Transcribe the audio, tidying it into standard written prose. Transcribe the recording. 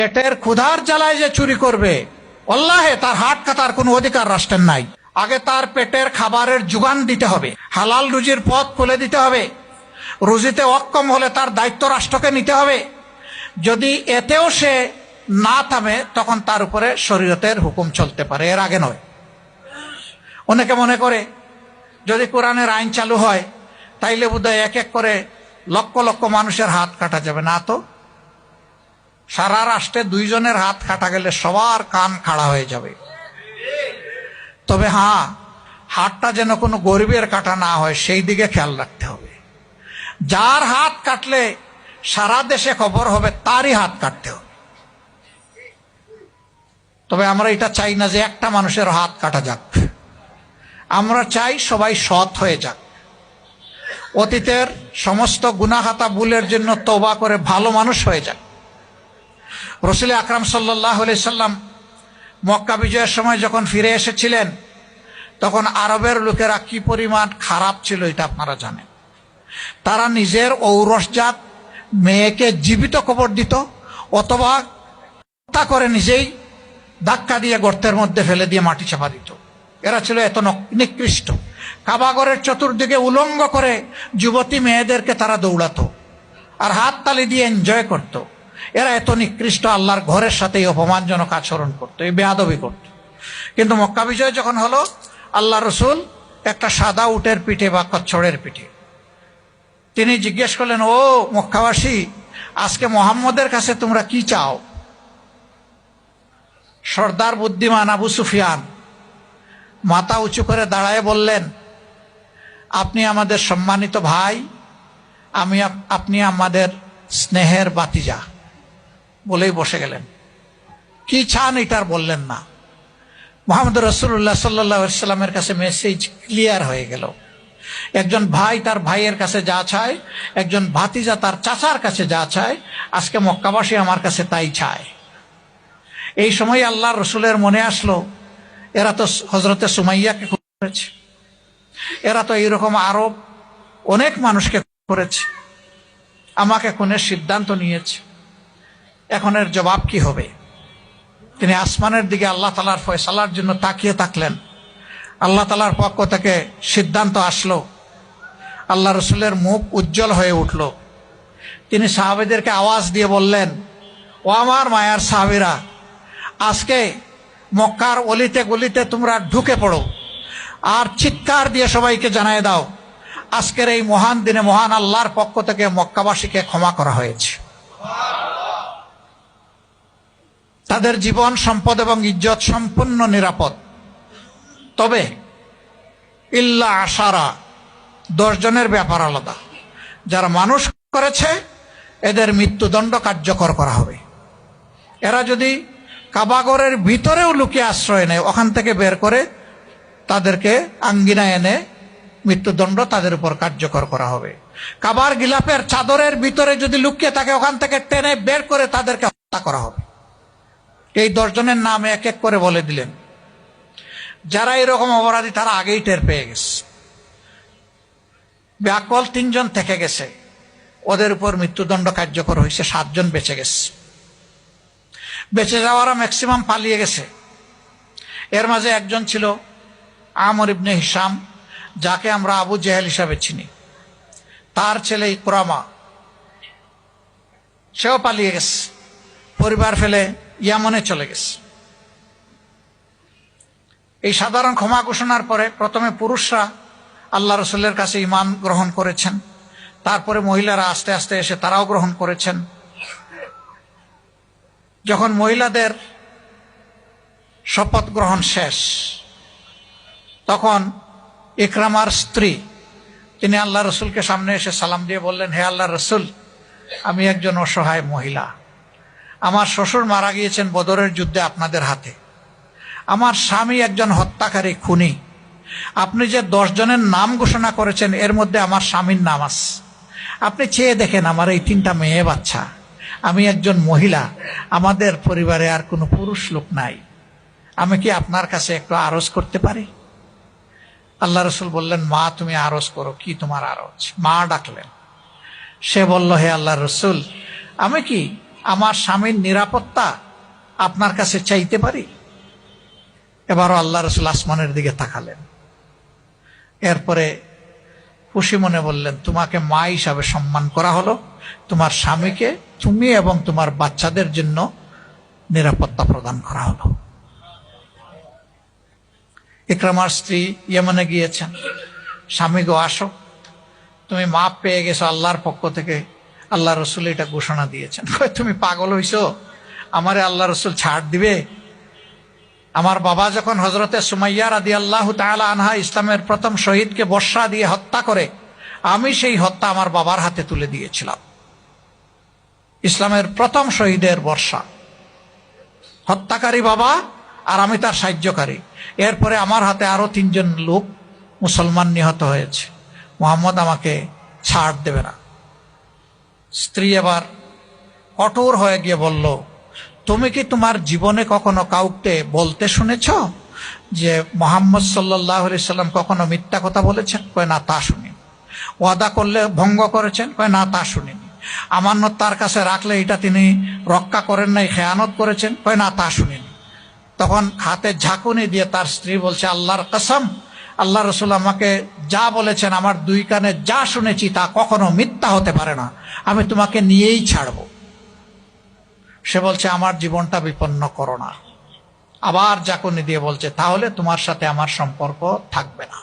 পেটের ক্ষুধার জ্বালায় যে চুরি করবে, আল্লাহে তার হাত কাটার কোনো অধিকার রাষ্ট্রের নাই। আগে তার পেটের খাবারের যোগান দিতে হবে, হালাল রুজির পথ খুলে দিতে হবে। রুজিতে অক্ষম হলে তার দায়িত্ব রাষ্ট্রকে নিতে হবে। যদি এতেও সে না থামে তখন তার উপরে শরীয়তের হুকুম চলতে পারে, এর আগে নয়। অনেকে মনে করে যদি কোরআনের আইন চালু হয় তাইলে বোধহয় এক এক করে লক্ষ লক্ষ মানুষের হাত কাটা যাবে। না তো, সারা রাষ্ট্রে 2 জনের হাত কাটা গেলে সবার কান খাড়া হয়ে যাবে। তবে হ্যাঁ, হাতটা যেন কোনো গরিবের কাটা না হয় সেই দিকে খেয়াল রাখতে হবে। যার হাত কাটলে সারা দেশে খবর হবে তারই হাত কাটতে হবে। তবে আমরা এটা চাই না যে একটা মানুষের হাত কাটা যাক, আমরা চাই সবাই সৎ হয়ে যাক, অতীতের সমস্ত গুনাহাতা ভুলের জন্য তওবা করে ভালো মানুষ হয়ে যাক। রাসূল আকরাম সাল্লাল্লাহু আলাইহি সাল্লাম মক্কা বিজয়ের সময় যখন ফিরে এসেছিলেন তখন আরবের লোকেরা কি পরিমাণ খারাপ ছিল এটা আপনারা জানেন। তারা নিজের ঔরসজাত মেয়েকে জীবিত কবর দিত অথবা হত্যা করে নিজেই ধাক্কা দিয়ে গর্তের মধ্যে ফেলে দিয়ে মাটি চাপা দিত। এরা ছিল এত নিকৃষ্ট। কাবাগরের চতুর্দিকে উলঙ্গ করে যুবতী মেয়েদেরকে তারা দৌড়াতো আর হাত তালি দিয়ে এনজয় করত। এরা এত নিকৃষ্ট, আল্লাহর ঘরের সাথে অপমানজনক আচরণ করতো, এই বেয়াদবি করত। কিন্তু মক্কা বিজয় যখন হলো, আল্লাহ রসুল একটা সাদা উটের পিঠে বা কচ্ছড়ের পিঠে, তিনি জিজ্ঞেস করলেন, ও মক্কাবাসী, আজকে মোহাম্মদের কাছে তোমরা কি চাও? সর্দার বুদ্ধিমান আবু সুফিয়ান মাথা উঁচু করে দাঁড়ায় বললেন, আপনি আমাদের সম্মানিত ভাই, আপনি আমাদের স্নেহের বাতিজা, বলেই বসে গেলেন। কি চান এটার বললেন না। মুহাম্মদ রাসূলুল্লাহ সাল্লাল্লাহু আলাইহি সাল্লামের কাছে মেসেজ ক্লিয়ার হয়ে গেল। একজন ভাই তার ভাইয়ের কাছে যা চায়, একজন ভাতিজা তার চাচার কাছে যা চায়, আজকে মক্কাবাসী আমার কাছে তাই চায়। এই সময় আল্লাহর রসুলের মনে আসলো, এরা তো হযরতে সুমাইয়াকে খুন করেছে, এরা তো এইরকম আরো অনেক মানুষকে করেছে, আমাকে খুনের সিদ্ধান্ত নিয়েছে, এখন এর জবাব কি হবে? তিনি আসমানের দিকে আল্লাহ তাআলার ফয়সালার জন্য তাকিয়ে থাকলেন। আল্লাহ তাআলার পক্ষ থেকে সিদ্ধান্ত আসলো। আল্লাহ রসুলের মুখ উজ্জ্বল হয়ে উঠল। তিনি সাহাবীদেরকে আওয়াজ দিয়ে বললেন, ও আমার মায়ার সাহাবীরা, আজকে মক্কার অলিতে গলিতে তোমরা ঢুকে পড়ো আর চিৎকার দিয়ে সবাইকে জানিয়ে দাও, আজকের এই মহান দিনে মহান আল্লাহর পক্ষ থেকে মক্কাবাসীকে ক্ষমা করা হয়েছে। তাদের জীবন, সম্পদ এবং ইজ্জত সম্পূর্ণ নিরাপদ। তবে ইল্লা আশারা, 10 জনের ব্যাপার আলাদা। যারা মানুষ করেছে এদের মৃত্যুদণ্ড কার্যকর করা হবে। এরা যদি কাবাগরের ভিতরেও লুকিয়ে আশ্রয় নেয়, ওখান থেকে বের করে তাদেরকে আঙ্গিনায় এনে মৃত্যুদণ্ড তাদের উপর কার্যকর করা হবে। কাবার গিলাফের চাদরের ভিতরে যদি লুকিয়ে থাকে, ওখান থেকে টেনে বের করে তাদেরকে হত্যা করা হবে। এই 10 জনের নাম এক এক করে বলে দিলেন। যারা এরকম অপরাধী তারা আগেই টের পেয়ে গেছে। ব্যাকল 3 জন থেকে গেছে, ওদের উপর মৃত্যুদণ্ড কার্যকর হয়েছে। 7 জন বেঁচে গেছে। বেঁচে যাওয়ারা ম্যাক্সিমাম পালিয়ে গেছে। এর মাঝে একজন ছিল আমর ইবনে হিশাম, যাকে আমরা আবু জেহেল হিসাবে চিনি। তার ছেলে ইকরামা, সেও পালিয়ে গেছে, পরিবার ফেলে ইয়ামনে চলে গেছে। এই সাধারণ ক্ষমা ঘোষণার পরে প্রথমে পুরুষরা আল্লাহ রসুলের কাছে ঈমান গ্রহণ করেছেন, তারপরে মহিলারা আস্তে আস্তে এসে তারাও গ্রহণ করেছেন। যখন মহিলাদের শপথ গ্রহণ শেষ, তখন ইকরামার স্ত্রী, তিনি আল্লাহ রসুলকে সামনে এসে সালাম দিয়ে বললেন, হে আল্লাহ রসুল, আমি একজন অসহায় মহিলা, আমার শ্বশুর মারা গিয়েছেন বদরের যুদ্ধে আপনাদের হাতে, আমার স্বামী একজন হত্যাকারী, খুনি। আপনি যে 10 জনের নাম ঘোষণা করেছেন এর মধ্যে আমার স্বামীর নাম আছে। আপনি চেয়ে দেখেন, আমার এই 3টা মেয়ে বাচ্চা, আমি একজন মহিলা, আমাদের পরিবারে আর কোনো পুরুষ লোক নাই, আমি কি আপনার কাছে একটু আরজ করতে পারি? আল্লাহ রসুল বললেন, মা তুমি আরজ করো, কি তোমার আরজ? মা ডাকলেন। সে বলল, হে আল্লাহ রসুল, আমি কি আমার স্বামীর নিরাপত্তা আপনার কাছে চাইতে পারি? এবারও আল্লাহ রসুল আসমানের দিকে তাকালেন, এরপরে খুশি মনে বললেন, তোমাকে মা হিসাবে সম্মান করা হলো, তোমার স্বামীকে তুমি এবং তোমার বাচ্চাদের জন্য নিরাপত্তা প্রদান করা হলো। ইকরামার স্ত্রী ইয়েমেনে গিয়েছেন, স্বামী গো আসো, তুমি মাপ পেয়ে গেছো আল্লাহর পক্ষ থেকে, আল্লাহ রসুল এটা ঘোষণা দিয়েছেন। তুমি পাগল হইছো? আমারে আল্লাহ রসুল ছাড় দিবে? আমার বাবা যখন হজরতে সুমাইয়া রাদিয়াল্লাহু তাআলা আনহা ইসলামের প্রথম শহীদকে বর্ষা দিয়ে হত্যা করে, আমি সেই হত্যা আমার বাবার হাতে তুলে দিয়েছিলাম। ইসলামের প্রথম শহীদের বর্ষা, হত্যাকারী বাবা আর আমি তার সাহায্যকারী। এরপরে আমার হাতে আরো 3 জন লোক মুসলমান নিহত হয়েছে। মুহাম্মদ আমাকে ছাড় দেবে না। স্ত্রী এবার কঠোর হয়ে গিয়ে বলল, তুমি কি তোমার জীবনে কখনো কাউকে বলতে শুনেছ যে মুহাম্মদ সাল্লাল্লাহু আলাইহি সাল্লাম কখনো মিথ্যা কথা বলেছেন? কয় না, তা শুনিনি। ওয়াদা করলে ভঙ্গ করেছেন? কয় না, তা শুনিনি। আমানত তার কাছে রাখলে এটা তিনি রক্ষা করেন নাই, খেয়ানত করেছেন? কয় না, তা শুনিনি। তখন হাতে ঝাঁকুনি দিয়ে তার স্ত্রী বলছে, আল্লাহর কসম, আল্লাহ রসুল আমাকে যা বলেছেন, আমার 2 কানে যা শুনেছি তা কখনো মিথ্যা হতে পারে না, আমি তোমাকে নিয়েই ছাড়বো। সে বলছে, আমার জীবনটা বিপন্ন করো না। আবার ঝাঁকুনি দিয়ে বলছে, তাহলে তোমার সাথে আমার সম্পর্ক থাকবে না।